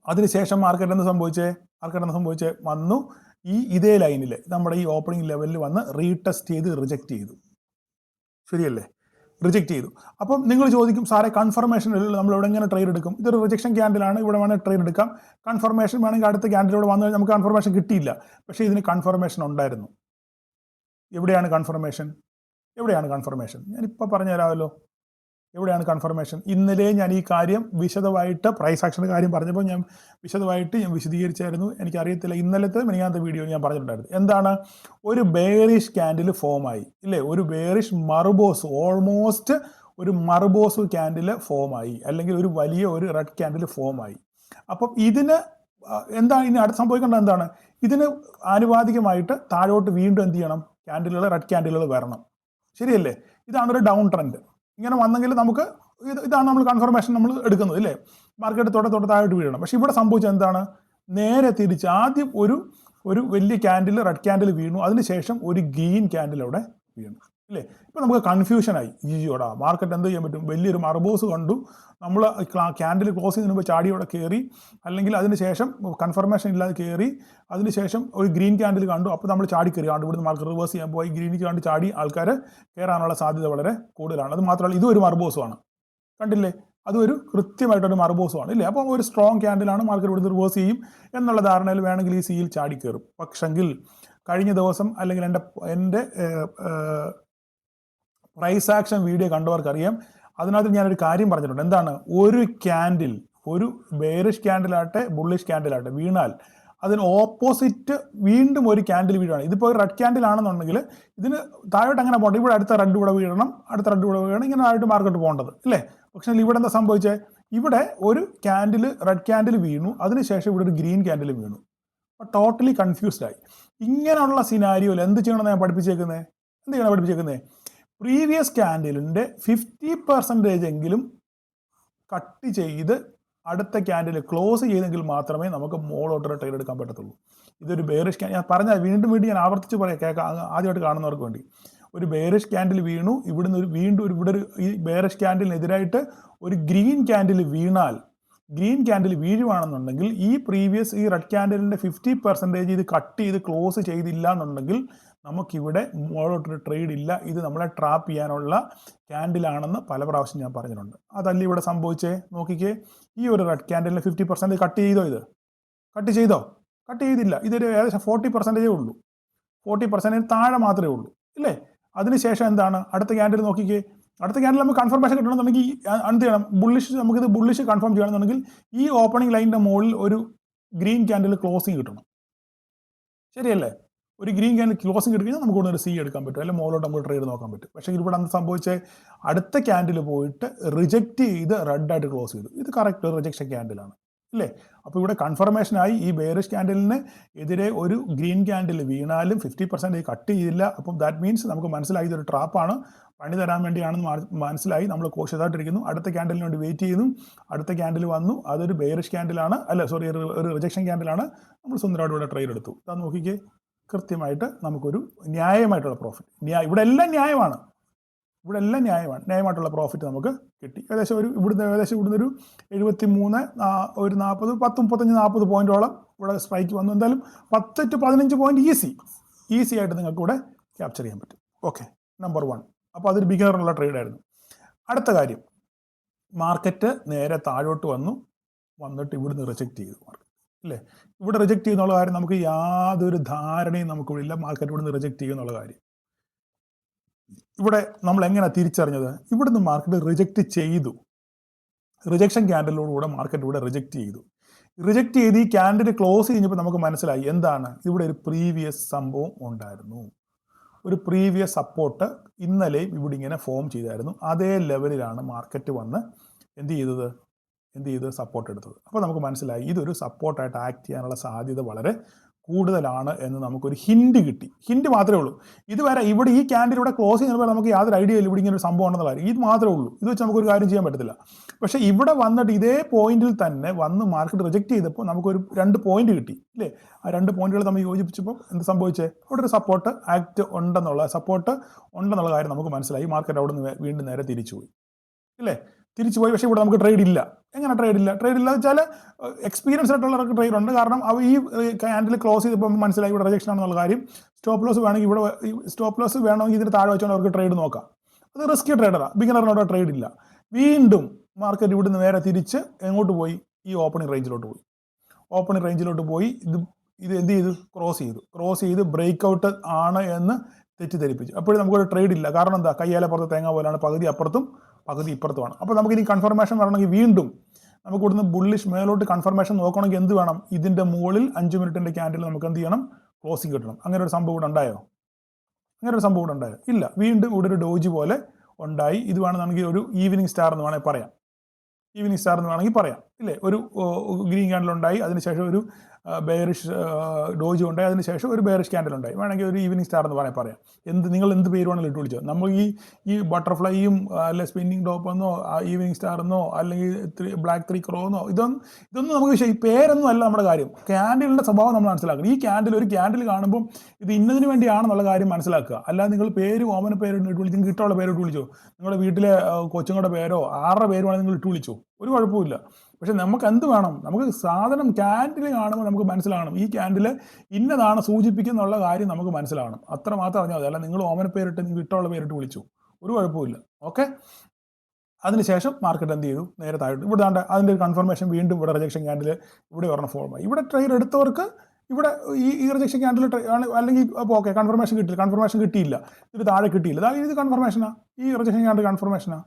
അതിനുശേഷം മാർക്കറ്റ് എന്ത് സംഭവിച്ചേ? വന്നു ഇതേ ലൈനിൽ നമ്മുടെ ഈ ഓപ്പണിംഗ് ലെവലിൽ വന്ന് റീടെസ്റ്റ് ചെയ്ത് റിജക്റ്റ് ചെയ്തു. ശരിയല്ലേ? റിജക്റ്റ് ചെയ്തു. അപ്പം നിങ്ങൾ ചോദിക്കും, സാറേ കൺഫർമേഷനിൽ നമ്മൾ ഇവിടെ എങ്ങനെ ട്രേഡ് എടുക്കും? ഇതൊരു റിജക്ഷൻ ക്യാൻഡിലാണ്, ഇവിടെ വേണമെങ്കിൽ ട്രേഡ് എടുക്കാം. കൺഫർമേഷൻ വേണമെങ്കിൽ അടുത്ത ക്യാൻഡിലൂടെ വന്നു കഴിഞ്ഞാൽ നമുക്ക് കൺഫർമേഷൻ കിട്ടിയില്ല. പക്ഷേ ഇതിന് കൺഫർമേഷൻ ഉണ്ടായിരുന്നു. എവിടെയാണ് കൺഫർമേഷൻ? ഞാനിപ്പോൾ പറഞ്ഞു തരാമല്ലോ. എവിടെയാണ് കൺഫർമേഷൻ? ഇന്നലെ ഞാൻ ഈ കാര്യം വിശദമായിട്ട് പ്രൈസ് ആക്ഷൻ്റെ കാര്യം പറഞ്ഞപ്പോൾ ഞാൻ വിശദീകരിച്ചായിരുന്നു. എനിക്കറിയത്തില്ല, ഇന്നലത്തെ മിനിഞ്ഞാന്നത്തെ വീഡിയോ ഞാൻ പറഞ്ഞിട്ടുണ്ടായിരുന്നു. എന്താണ്? ഒരു ബെയറിഷ് ക്യാൻഡിൽ ഫോമായി ഇല്ലേ, ഒരു ബെയറിഷ് മറുബോസ്, ഓൾമോസ്റ്റ് ഒരു മറുബോസ് ക്യാൻഡിൽ ഫോമായി, അല്ലെങ്കിൽ ഒരു വലിയ ഒരു റെഡ് ക്യാൻഡിൽ ഫോമായി. അപ്പം ഇതിന് എന്താണ് ഇനി അടുത്ത് സംഭവിക്കേണ്ടത്? എന്താണ്? ഇതിന് ആനുപാതികമായിട്ട് താഴോട്ട് വീണ്ടും എന്ത് ചെയ്യണം? റെഡ് ക്യാൻഡിലുകൾ വരണം. ശരിയല്ലേ? ഇതാണ് ഒരു ഡൗൺ ട്രെൻഡ്. ഇങ്ങനെ വന്നെങ്കിൽ നമുക്ക് ഇതാണ് നമ്മൾ കൺഫർമേഷൻ നമ്മൾ എടുക്കുന്നത്, ഇല്ലേ? മാർക്കറ്റ് തൊട്ട് താഴോട്ട് വീഴണം. പക്ഷെ ഇവിടെ സംഭവിച്ചത് എന്താണ്? നേരെ തിരിച്ച് ആദ്യം ഒരു വലിയ ക്യാൻഡിൽ, റെഡ് ക്യാൻഡിൽ വീണു, അതിനുശേഷം ഒരു ഗ്രീൻ ക്യാൻഡിൽ അവിടെ വീണു, ഇല്ലേ? ഇപ്പം നമുക്ക് കൺഫ്യൂഷനായി. ഈയോടാ മാർക്കറ്റ് എന്ത് ചെയ്യാൻ പറ്റും? വലിയൊരു മർബോസ് കണ്ടു, നമ്മൾ ക്യാൻഡിൽ ക്ലോസ് ചെയ്യുന്നതിന് മുമ്പ് ചാടിയോടെ കയറി, അല്ലെങ്കിൽ അതിനുശേഷം കൺഫർമേഷൻ ഇല്ലാതെ കയറി, അതിനുശേഷം ഒരു ഗ്രീൻ ക്യാൻഡിൽ കണ്ടു, അപ്പോൾ നമ്മൾ ചാടി കയറി, ഇവിടുന്ന് മാർക്കറ്റ് റിവേഴ്സ് ചെയ്യാൻ പോയി ഗ്രീനിക്ക് കണ്ട് ചാടി ആൾക്കാർ കയറാനുള്ള സാധ്യത വളരെ കൂടുതലാണ്. അത് മാത്രമല്ല ഇതും ഒരു മർബോസുമാണ്, കണ്ടില്ലേ? അതൊരു കൃത്യമായിട്ടൊരു മർബോസുമാണ്, ഇല്ലേ? അപ്പോൾ ഒരു സ്ട്രോങ് ക്യാൻഡിലാണ്, മാർക്കറ്റ് ഇവിടുന്ന് റിവേഴ്സ് ചെയ്യും എന്നുള്ള ധാരണയിൽ വേണമെങ്കിൽ ഈ സിയിൽ ചാടി കയറും. പക്ഷെങ്കിൽ കഴിഞ്ഞ ദിവസം അല്ലെങ്കിൽ എൻ്റെ പ്രൈസ് ആക്ഷൻ വീഡിയോ കണ്ടവർക്കറിയാം, അതിനകത്ത് ഞാനൊരു കാര്യം പറഞ്ഞിട്ടുണ്ട്. എന്താണ്? ഒരു ക്യാൻഡിൽ, ഒരു ബെയറിഷ് ക്യാൻഡിലാട്ടെ ബുള്ളിഷ് ക്യാൻഡിലാട്ടെ വീണാൽ അതിന് ഓപ്പോസിറ്റ് വീണ്ടും ഒരു ക്യാൻഡിൽ വീഴണം. ഇതിപ്പോൾ ഒരു റെഡ് ക്യാൻഡിൽ ആണെന്നുണ്ടെങ്കിൽ ഇതിന് താഴോട്ട് അങ്ങനെ പോകണം, ഇവിടെ അടുത്ത റെഡ് ഇവിടെ വീഴണം, അടുത്ത റെഡ് ഇവിടെ വീഴണം, ഇങ്ങനെ ആയിട്ട് മാർക്കറ്റ് പോകേണ്ടത്, അല്ലേ? പക്ഷേ ഇവിടെ എന്താ സംഭവിച്ചത്? ഇവിടെ ഒരു ക്യാൻഡിൽ, റെഡ് ക്യാൻഡിൽ വീണു, അതിനുശേഷം ഇവിടെ ഒരു ഗ്രീൻ ക്യാൻഡിൽ വീണു. അപ്പോൾ ടോട്ടലി കൺഫ്യൂസ്ഡ് ആയി. ഇങ്ങനെയുള്ള സിനാരിയോയിൽ എന്ത് ചെയ്യണമെന്ന് ഞാൻ പഠിപ്പിച്ചേക്കുന്നത്? പ്രീവിയസ് ക്യാൻഡിലിൻ്റെ 50% എങ്കിലും കട്ട് ചെയ്ത് അടുത്ത ക്യാൻഡിൽ ക്ലോസ് ചെയ്തെങ്കിൽ മാത്രമേ നമുക്ക് മോളോട്ടൊരു ട്രേഡ് എടുക്കാൻ പറ്റത്തുള്ളൂ. ഇതൊരു ബെയറിഷ് ക്യാൻഡിൽ, ഞാൻ പറഞ്ഞാൽ വീണ്ടും ഞാൻ ആവർത്തിച്ച് കേൾക്കാം ആദ്യമായിട്ട് കാണുന്നവർക്ക് വേണ്ടി. ഒരു ബെയറിഷ് ക്യാൻഡിൽ വീണു, ഇവിടുന്ന് ഈ ബെയറിഷ് ക്യാൻഡിലിനെതിരായിട്ട് ഒരു ഗ്രീൻ ക്യാൻഡിൽ വീണാൽ, ഗ്രീൻ ക്യാൻഡിൽ വീഴുവാണെന്നുണ്ടെങ്കിൽ ഈ റെഡ് ക്യാൻഡിലിൻ്റെ 50% ഇത് കട്ട് ചെയ്ത് ക്ലോസ് ചെയ്തില്ല എന്നുണ്ടെങ്കിൽ നമുക്കിവിടെ മുകളിലോട്ടൊരു ട്രേഡ് ഇല്ല. ഇത് നമ്മളെ ട്രാപ്പ് ചെയ്യാനുള്ള ക്യാൻഡിലാണെന്ന് പല പ്രാവശ്യം ഞാൻ പറഞ്ഞിട്ടുണ്ട്. അതല്ല ഇവിടെ സംഭവിച്ചേ. നോക്കിക്കേ, ഈ ഒരു റെഡ് ക്യാൻഡിലിന് 50% കട്ട് ചെയ്തോ? കട്ട് ചെയ്തില്ല. ഇതൊരു ഏകദേശം 40% ഉള്ളൂ. 40% താഴെ മാത്രമേ ഉള്ളൂ, ഇല്ലേ? അതിനുശേഷം എന്താണ്? അടുത്ത ക്യാൻഡിൽ നോക്കിക്കേ. അടുത്ത ക്യാൻഡിൽ നമുക്ക് കൺഫർമേഷൻ കിട്ടണമെന്നുണ്ടെങ്കിൽ എന്ത് ചെയ്യണം? നമുക്കിത് ബുള്ളിഷ് കൺഫേം ചെയ്യണമെന്നുണ്ടെങ്കിൽ ഈ ഓപ്പണിംഗ് ലൈനിൻ്റെ മുകളിൽ ഒരു ഗ്രീൻ ക്യാൻഡിൽ ക്ലോസിങ് കിട്ടണം. ശരിയല്ലേ? ഒരു ഗ്രീൻ ക്യാൻഡിൽ ക്ലോസിങ് കിട്ടിക്കഴിഞ്ഞാൽ നമുക്ക് ഇവിടെ ഒരു സി എടുക്കാൻ പറ്റും, അല്ലെങ്കിൽ മോളോട്ട് നമുക്ക് ട്രേഡ് നോക്കാൻ പറ്റും. പക്ഷേ ഇവിടെ അന്ന് സംഭവിച്ചേ, അടുത്ത ക്യാൻഡിൽ പോയിട്ട് റിജക്റ്റ് ചെയ്ത് റെഡായിട്ട് ക്ലോസ് ചെയ്തു. ഇത് കറക്റ്റ് റിജക്ഷൻ ക്യാൻഡിലാണ്, അല്ലേ? അപ്പോൾ ഇവിടെ കൺഫർമേഷനായി ഈ ബെയറിഷ് ക്യാൻഡിലിന് എതിരെ ഒരു ഗ്രീൻ ക്യാൻഡിൽ വീണാലും 50% കട്ട് ചെയ്തില്ല. അപ്പം ദാറ്റ് മീൻസ് നമുക്ക് മനസ്സിലായി ഇതൊരു ട്രാപ്പാണ്, പണി തരാൻ വേണ്ടിയാണെന്ന് മനസ്സിലായി. നമ്മൾ കോഷ്യസായിട്ടിരിക്കുന്നു. അടുത്ത ക്യാൻഡിലിന് വേണ്ടി വെയിറ്റ് ചെയ്യുന്നു. അടുത്ത ക്യാൻഡിൽ വന്നു, അതൊരു ബെയറിഷ് ക്യാൻഡിലാണ്, ഒരു റിജക്ഷൻ ക്യാൻഡിലാണ്. നമ്മൾ സുന്ദരമായിട്ട് ഇവിടെ ട്രേഡ് എടുത്തു. അത് നോക്കിക്കേ, കൃത്യമായിട്ട് നമുക്കൊരു ന്യായമായിട്ടുള്ള പ്രോഫിറ്റ്. ഇവിടെ എല്ലാം ന്യായമാണ്, ന്യായമായിട്ടുള്ള പ്രോഫിറ്റ് നമുക്ക് കിട്ടി. ഏകദേശം ഇവിടുന്ന് ഒരു 73, ഒരു 40, 35, 40 പോയിന്റോളം ഇവിടെ സ്ട്രൈക്ക് വന്നു. എന്തായാലും 10 to 15 പോയിന്റ് ഈസി ആയിട്ട് നിങ്ങൾക്ക് ഇവിടെ ക്യാപ്ചർ ചെയ്യാൻ പറ്റും. Okay, number 1. അപ്പോൾ അതൊരു ബിഗിനറിനുള്ള ട്രേഡ് ആയിരുന്നു. അടുത്ത കാര്യം, മാർക്കറ്റ് നേരെ താഴോട്ട് വന്നിട്ട് ഇവിടുന്ന് റിജക്റ്റ് ചെയ്തു മാർക്കറ്റ്, അല്ലേ? ഇവിടെ റിജക്റ്റ് ചെയ്യുന്നുള്ള കാര്യം നമുക്ക് യാതൊരു ധാരണയും നമുക്കില്ല, മാർക്കറ്റ് ഇവിടുന്ന് റിജക്റ്റ് ചെയ്യുന്നുള്ള കാര്യം. ഇവിടെ നമ്മൾ എങ്ങനെയാണ് തിരിച്ചറിഞ്ഞത്? ഇവിടുന്ന് മാർക്കറ്റ് റിജക്റ്റ് ചെയ്തു, റിജക്ഷൻ ക്യാൻഡലിലൂടെ മാർക്കറ്റ് ഇവിടെ റിജക്റ്റ് ചെയ്തു. റിജക്റ്റ് ചെയ്ത് ഈ ക്യാൻഡിൽ ക്ലോസ് കഴിഞ്ഞപ്പോൾ നമുക്ക് മനസ്സിലായി എന്താണ്, ഇവിടെ ഒരു പ്രീവിയസ് സംഭവം ഉണ്ടായിരുന്നു, ഒരു പ്രീവിയസ് സപ്പോർട്ട് ഇന്നലെയും ഇവിടെ ഇങ്ങനെ ഫോം ചെയ്തായിരുന്നു. അതേ ലെവലിലാണ് മാർക്കറ്റ് വന്ന് എന്ത് ചെയ്തത് സപ്പോർട്ട് എടുത്തത്. അപ്പോൾ നമുക്ക് മനസ്സിലായി ഇതൊരു സപ്പോർട്ടായിട്ട് ആക്ട് ചെയ്യാനുള്ള സാധ്യത വളരെ കൂടുതലാണ് എന്ന് നമുക്കൊരു ഹിൻഡ് കിട്ടി. ഹിൻഡ് മാത്രമേ ഉള്ളൂ. ഇതുവരെ ഇവിടെ ഈ ക്യാൻഡിലൂടെ ക്ലോസ് ചെയ്യുമ്പോൾ നമുക്ക് യാതൊരു ഐഡിയ ഇല്ല ഇവിടെ ഇങ്ങനെ ഒരു സംഭവം ഉണ്ടെന്നുള്ള കാര്യം. ഇത് മാത്രമേ ഉള്ളൂ. ഇത് വെച്ച് നമുക്കൊരു കാര്യം ചെയ്യാൻ പറ്റത്തില്ല. പക്ഷേ ഇവിടെ വന്നിട്ട് ഇതേ പോയിന്റിൽ തന്നെ വന്ന് മാർക്കറ്റ് റിജക്റ്റ് ചെയ്തപ്പോൾ നമുക്കൊരു 2 പോയിന്റ് കിട്ടി, അല്ലേ? ആ 2 പോയിന്റുകൾ നമ്മൾ യോജിപ്പിച്ചപ്പോൾ എന്ത് സംഭവിച്ചേ? അവിടെ ഒരു സപ്പോർട്ട് ഉണ്ടെന്നുള്ള കാര്യം നമുക്ക് മനസ്സിലായി. മാർക്കറ്റ് അവിടെ നിന്ന് വീണ്ടും നേരെ തിരിച്ചുപോയി, അല്ലേ? തിരിച്ചുപോയി. പക്ഷേ ഇവിടെ നമുക്ക് ട്രേഡ് ഇല്ല. എങ്ങനെ ട്രേഡ് ഇല്ല എന്ന് വെച്ചാൽ എക്സ്പീരിയൻസ് ആയിട്ടുള്ളവർക്ക് ട്രേഡ് ഉണ്ട്. കാരണം അവ ഈ ക്യാൻഡിൽ ക്ലോസ് ചെയ്തപ്പോൾ മനസ്സിലായി ഇവിടെ റിജക്ഷൻ ആണെന്നുള്ള കാര്യം. സ്റ്റോപ്പ് ലോസ് വേണമെങ്കിൽ ഇതിന് താഴെ വെച്ചുകൊണ്ട് അവർക്ക് ട്രേഡ് നോക്കാം. അത് റിസ്കി ട്രേഡറാണ്, ബിഗിനറിനോട് ട്രേഡ് ഇല്ല. വീണ്ടും മാർക്കറ്റ് ഇവിടുന്ന് നേരെ തിരിച്ച് എങ്ങോട്ട് പോയി? ഈ ഓപ്പണിംഗ് റേഞ്ചിലോട്ട് പോയി. ഇത് എന്ത് ചെയ്തു? ക്രോസ് ചെയ്ത് ബ്രേക്ക് ഔട്ട് ആണ് എന്ന് തെറ്റിദ്ധരിപ്പിച്ചു. അപ്പോഴും നമുക്കൊരു ട്രേഡ് ഇല്ല. കാരണം എന്താ? കയ്യാലെ പുറത്ത് തേങ്ങ പോലെയാണ്, പകുതി അപ്പുറത്തും പകുതി ഇപ്പുറത്തുമാണ്. അപ്പോൾ നമുക്കിനി കൺഫർമേഷൻ വരണമെങ്കിൽ വീണ്ടും നമുക്ക് ഇവിടുന്ന് ബുള്ളിഷ് മേലോട്ട് കൺഫർമേഷൻ നോക്കണമെങ്കിൽ എന്ത് വേണം? ഇതിൻ്റെ മുകളിൽ 5 മിനിറ്റിൻ്റെ ക്യാൻഡിൽ നമുക്ക് എന്ത് ചെയ്യണം? ക്ലോസിംഗ് കിട്ടണം. അങ്ങനെ ഒരു സംഭവം ഇവിടെ ഉണ്ടായോ? ഇല്ല. വീണ്ടും ഇവിടെ ഒരു ഡോജ് പോലെ ഉണ്ടായി. ഇത് വേണമെങ്കിൽ ഒരു ഈവനിങ് സ്റ്റാർ എന്ന് വേണമെങ്കിൽ പറയാം, ഇല്ലേ? ഒരു ഗ്രീൻ ക്യാൻഡിൽ ഉണ്ടായി, അതിനുശേഷം ഒരു ബെയറിഷ് ഡോജ് ഉണ്ടായി, അതിനുശേഷം ഒരു ബെയറിഷ് ക്യാൻഡിൽ ഉണ്ടായി. വേണമെങ്കിൽ ഒരു ഈവനിങ് സ്റ്റാർ എന്ന് പറയാം. നിങ്ങൾ എന്ത് പേര് വേണമെങ്കിലും ഇട്ട് വിളിച്ചോ. നമ്മൾ ഈ ബട്ടർഫ്ലൈയും അല്ലെ സ്പിന്നിങ് ടോപ്പ് എന്നോ ഈവനിങ് സ്റ്റാർ എന്നോ അല്ലെങ്കിൽ ബ്ലാക്ക് 3 ക്രോ എന്നോ ഇതൊന്നും നമുക്ക് ഈ പേരൊന്നും അല്ല നമ്മുടെ കാര്യം. ക്യാൻഡിലിൻ്റെ സ്വഭാവം നമ്മൾ മനസ്സിലാക്കണം. ഈ ഒരു ക്യാൻഡിൽ കാണുമ്പോൾ ഇത് ഇന്നതിന് വേണ്ടിയാണെന്നുള്ള കാര്യം മനസ്സിലാക്കുക. അല്ലാതെ നിങ്ങൾ ഓമന പേര് ഇട്ട് വിളിച്ച് നിങ്ങൾക്ക് ഇഷ്ടമുള്ള പേര് ഇട്ട് വിളിച്ചോ. നിങ്ങളുടെ വീട്ടിലെ കൊച്ചുങ്ങളുടെ പേരോ ആരുടെ പേര് വേണമെങ്കിൽ നിങ്ങൾ ഇട്ട് വിളിച്ചോ, ഒരു കുഴപ്പമില്ല. പക്ഷെ നമുക്ക് എന്ത് വേണം? നമുക്ക് സാധനം ക്യാൻഡിൽ കാണുമ്പോൾ നമുക്ക് മനസ്സിലാകണം ഈ ക്യാൻഡിൽ ഇന്നതാണ് സൂചിപ്പിക്കുന്നുള്ള കാര്യം നമുക്ക് മനസ്സിലാകണം. അത്ര മാത്രം അറിഞ്ഞാൽ മതി. അല്ല നിങ്ങൾ ഓമന പേരിട്ട് നിങ്ങൾക്ക് ഇഷ്ടമുള്ള പേരിട്ട് വിളിച്ചു, ഒരു കുഴപ്പമില്ല. ഓക്കെ. അതിനുശേഷം മാർക്കറ്റ് എന്ത് ചെയ്തു? നേരെ താഴോട്ട്. ഇവിടെ അതിൻ്റെ ഒരു കൺഫർമേഷൻ വീണ്ടും ഇവിടെ റിജക്ഷൻ ക്യാൻഡിൽ ഇവിടെ ഒരെണ്ണം ഫോമായി. ഇവിടെ ട്രേഡ് എടുത്തവർക്ക് ഇവിടെ ഈ റിജക്ഷൻ ക്യാൻഡിൽ അല്ലെങ്കിൽ അപ്പോൾ ഓക്കെ കൺഫർമേഷൻ കിട്ടിയില്ല, ഇത് താഴെ കിട്ടിയില്ല. ഇത് കൺഫർമേഷനാണ്, ഈ റിജക്ഷൻ ക്യാൻഡിൽ കൺഫർമേഷനാണ്,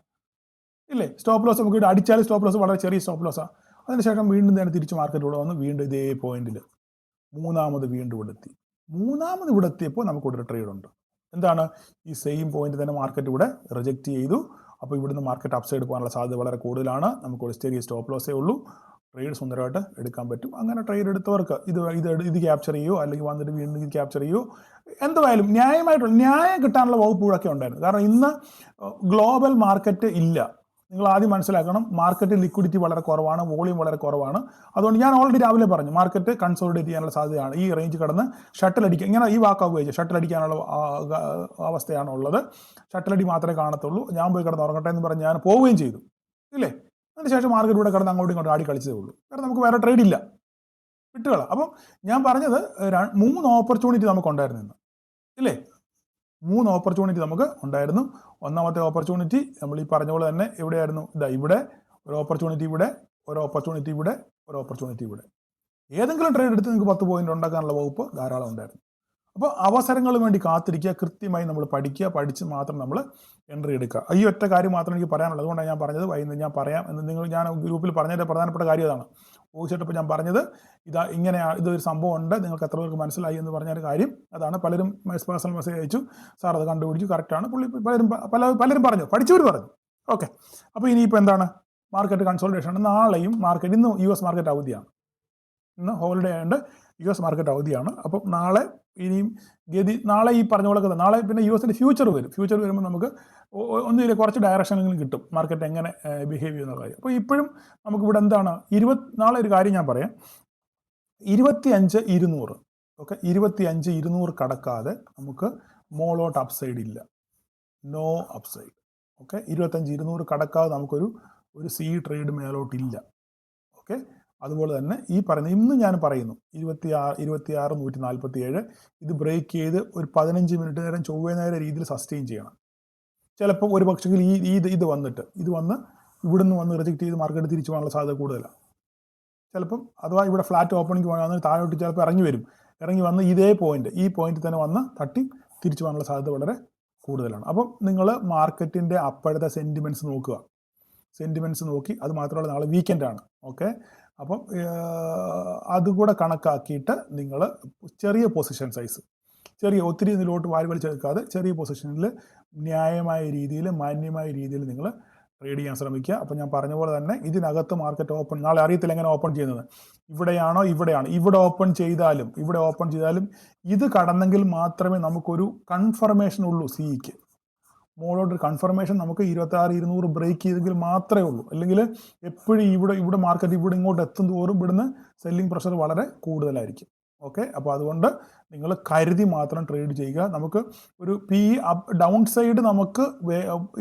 ഇല്ലേ? സ്റ്റോപ്പ് ലോസ് നമുക്ക് ഇവിടെ അടിച്ചാൽ സ്റ്റോപ്പ് ലോസ് വളരെ ചെറിയ സ്റ്റോപ്പ് ലോസാണ്. അതിനുശേഷം വീണ്ടും തന്നെ തിരിച്ച് മാർക്കറ്റ് ഇവിടെ വന്ന് വീണ്ടും ഇതേ പോയിന്റിൽ മൂന്നാമത് ഇവിടെ എത്തിയപ്പോൾ നമുക്കിവിടെ ഒരു ട്രേഡ് ഉണ്ട്. എന്താണ്? ഈ സെയിം പോയിന്റ് തന്നെ മാർക്കറ്റ് ഇവിടെ റിജക്റ്റ് ചെയ്തു. അപ്പോൾ ഇവിടുന്ന് മാർക്കറ്റ് അപ്സൈഡ് പോകാനുള്ള സാധ്യത വളരെ കൂടുതലാണ്. നമുക്കൊരു ചെറിയ സ്റ്റോപ്പ് ലോസേ ഉള്ളൂ. ട്രേഡ് സുന്ദരമായിട്ട് എടുക്കാൻ പറ്റും. അങ്ങനെ ട്രേഡ് എടുത്തവർക്ക് ഇത് ക്യാപ്ചർ ചെയ്യുമോ അല്ലെങ്കിൽ വന്നിട്ട് വീണ്ടും ഇത് ക്യാപ്ചർ ചെയ്യുമോ, എന്തായാലും ന്യായം കിട്ടാനുള്ള വകുപ്പുകളൊക്കെ ഉണ്ടായിരുന്നു. കാരണം ഇന്ന് ഗ്ലോബൽ മാർക്കറ്റ് ഇല്ല. നിങ്ങൾ ആദ്യം മനസ്സിലാക്കണം, മാർക്കറ്റ് ലിക്വിഡിറ്റി വളരെ കുറവാണ്, വോളിയം വളരെ കുറവാണ്. അതുകൊണ്ട് ഞാൻ ഓൾറെഡി രാവിലെ പറഞ്ഞു മാർക്കറ്റ് കൺസോളിഡേറ്റ് ചെയ്യാനുള്ള സാധ്യതയാണ്. ഈ റേഞ്ച് കടന്ന് ഷട്ടിൽ അടിക്കുക, ഇങ്ങനെ ഈ വാക്ക് ഉപയോഗിച്ച് ഷട്ടിൽ അടിക്കാനുള്ള അവസ്ഥയാണ് ഉള്ളത്. ഷട്ടിലടി മാത്രമേ കാണത്തുള്ളൂ. ഞാൻ പോയി കിടന്ന് ഉറങ്ങട്ടെ എന്ന് പറഞ്ഞ് ഞാൻ പോവുകയും ചെയ്തു, ഇല്ലേ? അതിനുശേഷം മാർക്കറ്റ് ഇവിടെ കിടന്ന് അങ്ങോട്ടും ഇങ്ങോട്ടും ആടി കളിച്ചതേ ഉള്ളൂ. കാരണം നമുക്ക് വേറെ ട്രേഡ് ഇല്ല, വിട്ടുകളാം. അപ്പം ഞാൻ പറഞ്ഞത് 3 ഓപ്പർച്യൂണിറ്റി നമുക്കുണ്ടായിരുന്നു, ഇല്ലേ? 3 ഓപ്പർച്യൂണിറ്റി നമുക്ക് ഉണ്ടായിരുന്നു. ഒന്നാമത്തെ ഓപ്പർച്യൂണിറ്റി നമ്മൾ ഈ പറഞ്ഞ പോലെ തന്നെ എവിടെയായിരുന്നു? ഇവിടെ ഒരു ഓപ്പർച്യൂണിറ്റി, ഒരു ഓപ്പർച്യൂണിറ്റി ഇവിടെ. ഏതെങ്കിലും ട്രേഡ് എടുത്ത് നിങ്ങൾക്ക് 10 പോയിന്റ് ഉണ്ടാക്കാനുള്ള വകുപ്പ് ധാരാളം ഉണ്ടായിരുന്നു. അപ്പോൾ അവസരങ്ങൾ വേണ്ടി കാത്തിരിക്കുക, കൃത്യമായി നമ്മൾ പഠിച്ച് മാത്രം നമ്മൾ എൻട്രി എടുക്കുക. ഈ ഒറ്റ കാര്യം മാത്രം എനിക്ക് പറയാനുള്ളത്. അതുകൊണ്ടാണ് ഞാൻ പറഞ്ഞത് വൈകുന്നേരം ഞാൻ പറയാം എന്ന് ഞാൻ ഗ്രൂപ്പിൽ പറഞ്ഞതിൻ്റെ പ്രധാനപ്പെട്ട കാര്യം അതാണ്. ചോദിച്ചിട്ടപ്പോൾ ഞാൻ പറഞ്ഞത് ഇതൊരു സംഭവം ഉണ്ട്, നിങ്ങൾക്ക് എത്ര പേർക്ക് മനസ്സിലായി എന്ന് പറഞ്ഞൊരു കാര്യം അതാണ്. പലരും പേഴ്സണൽ മെസ്സേജ് അയച്ചു, സാർ അത് കണ്ടുപിടിച്ചു, കറക്റ്റാണ്. പലരും പറഞ്ഞു, പഠിച്ചവർ പറഞ്ഞു. ഓക്കെ. അപ്പോൾ ഇനിയിപ്പോൾ എന്താണ്? മാർക്കറ്റ് കൺസോളിഡേഷൻ ആണ്. നാളെയും മാർക്കറ്റ്, ഇന്ന് US മാർക്കറ്റ് അവധിയാണ്, ഇന്ന് ഹോളിഡേ ആയതുകൊണ്ട് US മാർക്കറ്റ് അവധിയാണ്. അപ്പം നാളെ ഇനിയും നാളെ ഈ പറഞ്ഞ പോലെ നാളെ പിന്നെ US ഫ്യൂച്ചർ വരുമ്പോൾ നമുക്ക് ഒന്നുമില്ല കുറച്ച് ഡയറക്ഷനെങ്കിലും കിട്ടും മാർക്കറ്റ് എങ്ങനെ ബിഹേവ് ചെയ്യുന്ന കാര്യം. അപ്പോൾ ഇപ്പോഴും നമുക്കിവിടെ എന്താണ് നാളെ ഒരു കാര്യം ഞാൻ പറയാം. 25,200 ഓക്കെ, 25,200 കടക്കാതെ നമുക്ക് മോളോട്ട് അപ്സൈഡ് ഇല്ല, നോ അപ്സൈഡ്. ഓക്കെ, 25,200 കടക്കാതെ നമുക്കൊരു സി ട്രേഡ് മേലോട്ടില്ല. ഓക്കെ. അതുപോലെ തന്നെ ഈ പറയുന്ന ഇന്ന് ഞാൻ പറയുന്നു 26,147 ഇത് ബ്രേക്ക് ചെയ്ത് ഒരു 15 മിനിറ്റ് നേരം ചൊവ്വ നേരെ രീതിയിൽ സസ്റ്റെയിൻ ചെയ്യണം. ചിലപ്പോൾ ഒരു പക്ഷെങ്കിൽ ഇത് വന്ന് ഇവിടുന്ന് വന്ന് റിജക്റ്റ് ചെയ്ത് മാർക്കറ്റ് തിരിച്ചു പോകാനുള്ള സാധ്യത കൂടുതലാണ്. ചിലപ്പം അഥവാ ഇവിടെ ഫ്ലാറ്റ് ഓപ്പണിംഗ് പോകാൻ താഴോട്ട് ചിലപ്പോൾ ഇറങ്ങി വരും, ഇറങ്ങി വന്ന് ഇതേ പോയിന്റ്, ഈ പോയിന്റിൽ തന്നെ വന്ന് തട്ടി തിരിച്ചു പോകാനുള്ള സാധ്യത വളരെ കൂടുതലാണ്. അപ്പം നിങ്ങൾ മാർക്കറ്റിൻ്റെ അപ്പോഴത്തെ സെൻറ്റിമെൻറ്റ്സ് നോക്കുക, സെൻറ്റിമെൻറ്റ്സ് നോക്കി, അത് മാത്രമല്ല നാളെ വീക്കെൻഡാണ്. ഓക്കെ, അപ്പം അതുകൂടെ കണക്കാക്കിയിട്ട് നിങ്ങൾ ചെറിയ പൊസിഷൻ സൈസ്, ചെറിയ ഒത്തിരി ഇതിലോട്ട് വാരി വലിച്ചെടുക്കാതെ ചെറിയ പൊസിഷനിൽ ന്യായമായ രീതിയിൽ, മാന്യമായ രീതിയിൽ നിങ്ങൾ ട്രേഡ് ചെയ്യാൻ ശ്രമിക്കുക. അപ്പോൾ ഞാൻ പറഞ്ഞ പോലെ തന്നെ ഇതിനകത്ത് മാർക്കറ്റ് ഓപ്പൺ, നാളെ അറിയത്തില്ല എങ്ങനെ ഓപ്പൺ ചെയ്യുന്നത്, ഇവിടെയാണോ ഇവിടെയാണോ, ഇവിടെ ഓപ്പൺ ചെയ്താലും ഇത് കടന്നെങ്കിൽ മാത്രമേ നമുക്കൊരു കൺഫർമേഷൻ ഉള്ളൂ. സിക്ക് മുകളിലോട്ടൊരു കൺഫർമേഷൻ നമുക്ക് 26,200 ബ്രേക്ക് ചെയ്തെങ്കിൽ മാത്രമേ ഉള്ളൂ. അല്ലെങ്കിൽ എപ്പോഴും ഇവിടെ മാർക്കറ്റ് ഇവിടെ ഇങ്ങോട്ട് എത്തും തോറും ഇവിടുന്ന് സെല്ലിംഗ് പ്രഷർ വളരെ കൂടുതലായിരിക്കും. ഓക്കെ, അപ്പോൾ അതുകൊണ്ട് നിങ്ങൾ കരുതി മാത്രം ട്രേഡ് ചെയ്യുക. നമുക്ക് ഒരു ഡൗൺ സൈഡ് നമുക്ക്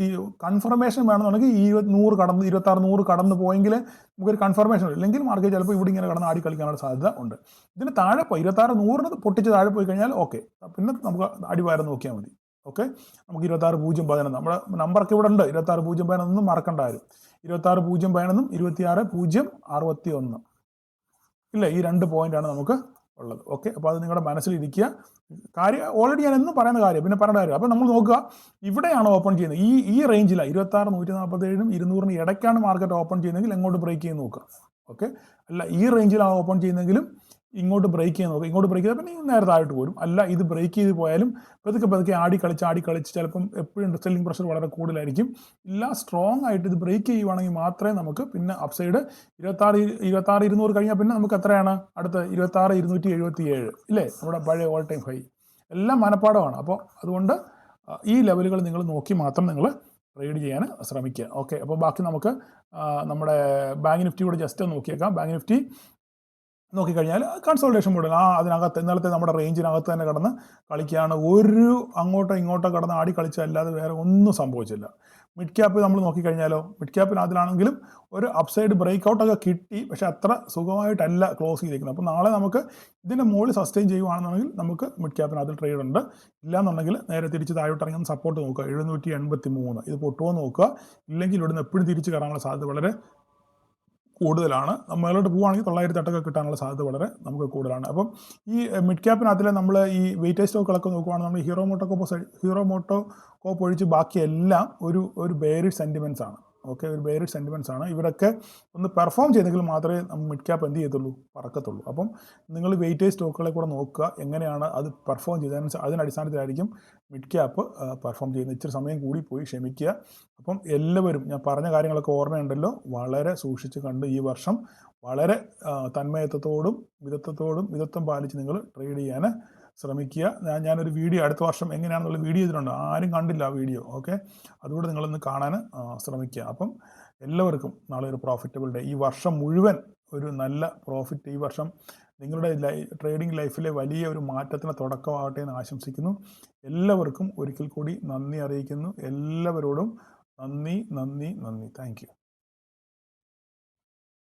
ഈ കൺഫർമേഷൻ വേണമെന്നുണ്ടെങ്കിൽ 26,100 കടന്ന് പോയെങ്കിൽ നമുക്കൊരു കൺഫർമേഷൻ ഉണ്ട്. ഇല്ലെങ്കിൽ മാർക്കറ്റ് ചിലപ്പോൾ ഇവിടെ ഇങ്ങനെ കടന്ന് ആടി കളിക്കാനുള്ള സാധ്യത ഉണ്ട്. ഇതിന് താഴെ പോയി 26,100 പൊട്ടിച്ച് താഴെ പോയി കഴിഞ്ഞാൽ ഓക്കെ, പിന്നെ നമുക്ക് അടിവാരം നോക്കിയാൽ മതി. ഓക്കെ, നമുക്ക് 26,011 നമ്മുടെ നമ്പറൊക്കെ ഇവിടെ ഉണ്ട്. 26,011 മറക്കണ്ട ആരും. 26,011 26,061 ഇല്ല, ഈ 2 പോയിന്റാണ് നമുക്ക് ഉള്ളത്. ഓക്കെ, അപ്പോൾ അത് നിങ്ങളുടെ മനസ്സിലിരിക്കുക. കാര്യം ഓൾറെഡി ഞാൻ എന്നും പറയുന്ന കാര്യം, പിന്നെ പറയേണ്ട കാര്യം. അപ്പോൾ നമ്മൾ നോക്കുക, ഇവിടെയാണ് ഓപ്പൺ ചെയ്യുന്നത്, ഈ റേഞ്ചിലാണ് 26,147 200 ഇടയ്ക്കാണ് മാർക്കറ്റ് ഓപ്പൺ ചെയ്യുന്നതെങ്കിൽ എങ്ങോട്ട് ബ്രേക്ക് ചെയ്യുന്ന നോക്കുക. ഓക്കെ, അല്ല ഈ റേഞ്ചിലാണ് ഓപ്പൺ ചെയ്യുന്നതെങ്കിലും ഇങ്ങോട്ട് ബ്രേക്ക് ചെയ്യാൻ നോക്കുക. ഇങ്ങോട്ട് ബ്രേക്ക് ചെയ്താൽ പിന്നെ നേരെ താഴോട്ട് പോരും. അല്ല ഇത് ബ്രേക്ക് ചെയ്ത് പോയാലും പതുക്കെ ആടി കളിച്ച് ചിലപ്പം എപ്പോഴും സെല്ലിംഗ് പ്രഷർ വളരെ കൂടുതലായിരിക്കും. ഇല്ല, സ്ട്രോങ് ആയിട്ട് ഇത് ബ്രേക്ക് ചെയ്യുവാണെങ്കിൽ മാത്രമേ നമുക്ക് പിന്നെ അപ്സൈഡ് 26,200 കഴിഞ്ഞാൽ പിന്നെ നമുക്ക് എത്രയാണ് അടുത്ത് 26,277 ഇല്ലേ, നമ്മുടെ പഴയ ഓൾ ടൈം ഹൈ. എല്ലാം മനപ്പാടമാണ്. അപ്പോൾ അതുകൊണ്ട് ഈ ലെവലുകൾ നിങ്ങൾ നോക്കി മാത്രം നിങ്ങൾ ട്രേഡ് ചെയ്യാൻ ശ്രമിക്കുക. ഓക്കെ, അപ്പോൾ ബാക്കി നമുക്ക് നമ്മുടെ ബാങ്ക് നിഫ്റ്റി കൂടെ ജസ്റ്റ് നോക്കിയേക്കാം. ബാങ്ക് നിഫ്റ്റി നോക്കിക്കഴിഞ്ഞാൽ കൺസോൾട്ടേഷൻ മോഡൽ അതിനകത്ത് ഇന്നലത്തെ നമ്മുടെ റേഞ്ചിനകത്ത് തന്നെ കടന്ന് കളിക്കുകയാണ്. ഒരു അങ്ങോട്ടോ ഇങ്ങോട്ടോ കടന്ന് ആടി കളിച്ചല്ലാതെ വേറെ ഒന്നും സംഭവിച്ചില്ല. മിഡ് ക്യാപ്പ് നമ്മൾ നോക്കിക്കഴിഞ്ഞാലോ, മിഡ് ക്യാപ്പിന് അതിലാണെങ്കിലും ഒരു അപ്സൈഡ് ബ്രേക്ക് ഔട്ടൊക്കെ കിട്ടി, പക്ഷേ അത്ര സുഖമായിട്ടല്ല ക്ലോസ് ചെയ്തിരിക്കുന്നത്. അപ്പോൾ നാളെ നമുക്ക് ഇതിൻ്റെ മുകളിൽ സസ്റ്റെയിൻ ചെയ്യുകയാണെന്നുണ്ടെങ്കിൽ നമുക്ക് മിഡ് ക്യാപ്പിന് അതിൽ ട്രേഡ് ഉണ്ട്. ഇല്ലാന്നുണ്ടെങ്കിൽ നേരെ തിരിച്ച് താഴോട്ടിറങ്ങി സപ്പോർട്ട് നോക്കുക 783, ഇത് പൊട്ടുമോ നോക്കുക. ഇല്ലെങ്കിൽ ഇവിടുന്ന് എപ്പോഴും തിരിച്ച് കയറാനുള്ള സാധ്യത വളരെ കൂടുതലാണ്. മേലോട്ട് പോവുകയാണെങ്കിൽ 908 കിട്ടാനുള്ള സാധ്യത വളരെ നമുക്ക് കൂടുതലാണ്. അപ്പം ഈ മിഡ് ക്യാപ്പിനകത്തിൽ നമ്മൾ ഈ വെയിറ്റേജ് സ്റ്റോക്കുകളൊക്കെ നോക്കുകയാണെങ്കിൽ നമ്മൾ ഹീറോ മോട്ടോ കോപ്പ് ഒഴിച്ച് ബാക്കിയെല്ലാം ഒരു ബെയറിഷ് സെൻറ്റിമെൻറ്റ്സ് ആണ്. ഓക്കെ, ഒരു ബെയറിഷ് സെൻറ്റിമെൻറ്റ്സ് ആണ്. ഇവരൊക്കെ ഒന്ന് പെർഫോം ചെയ്തെങ്കിൽ മാത്രമേ നമ്മൾ മിഡ് ക്യാപ്പ് എന്ത് ചെയ്യത്തുള്ളൂ, പറക്കത്തുള്ളൂ. അപ്പം നിങ്ങൾ വെയിറ്റേജ് സ്റ്റോക്കുകളെ കൂടെ നോക്കുക, എങ്ങനെയാണ് അത് പെർഫോം ചെയ്തതിന് അതിനടിസ്ഥാനത്തിലായിരിക്കും മിഡ് ക്യാപ്പ് പെർഫോം ചെയ്യുന്നത്. ഇച്ചിരി സമയം കൂടി പോയി ക്ഷമിക്കുക. അപ്പം എല്ലാവരും ഞാൻ പറഞ്ഞ കാര്യങ്ങളൊക്കെ ഓർമ്മയുണ്ടല്ലോ, വളരെ സൂക്ഷിച്ച് കണ്ട് ഈ വർഷം വളരെ തന്മയത്വത്തോടും മിതത്വം പാലിച്ച് നിങ്ങൾ ട്രേഡ് ചെയ്യാൻ ശ്രമിക്കുക. ഞാനൊരു വീഡിയോ അടുത്ത വർഷം എങ്ങനെയാണെന്നുള്ള വീഡിയോ ചെയ്തിട്ടുണ്ട്, ആരും കണ്ടില്ല ആ വീഡിയോ. ഓക്കെ, അതുകൂടെ നിങ്ങളൊന്ന് കാണാൻ ശ്രമിക്കുക. അപ്പം എല്ലാവർക്കും നാളെ ഒരു പ്രോഫിറ്റബിൾ ഡേ. ഈ വർഷം മുഴുവൻ ഒരു നല്ല പ്രോഫിറ്റ്, ഈ വർഷം നിങ്ങളുടെ ട്രേഡിംഗ് ലൈഫിലെ വലിയ ഒരു മാറ്റത്തിന് തുടക്കമാകട്ടെ എന്ന് ആശംസിക്കുന്നു. എല്ലാവർക്കും ഒരിക്കൽ കൂടി നന്ദി അറിയിക്കുന്നു. എല്ലാവരോടും നന്ദി. Thank you.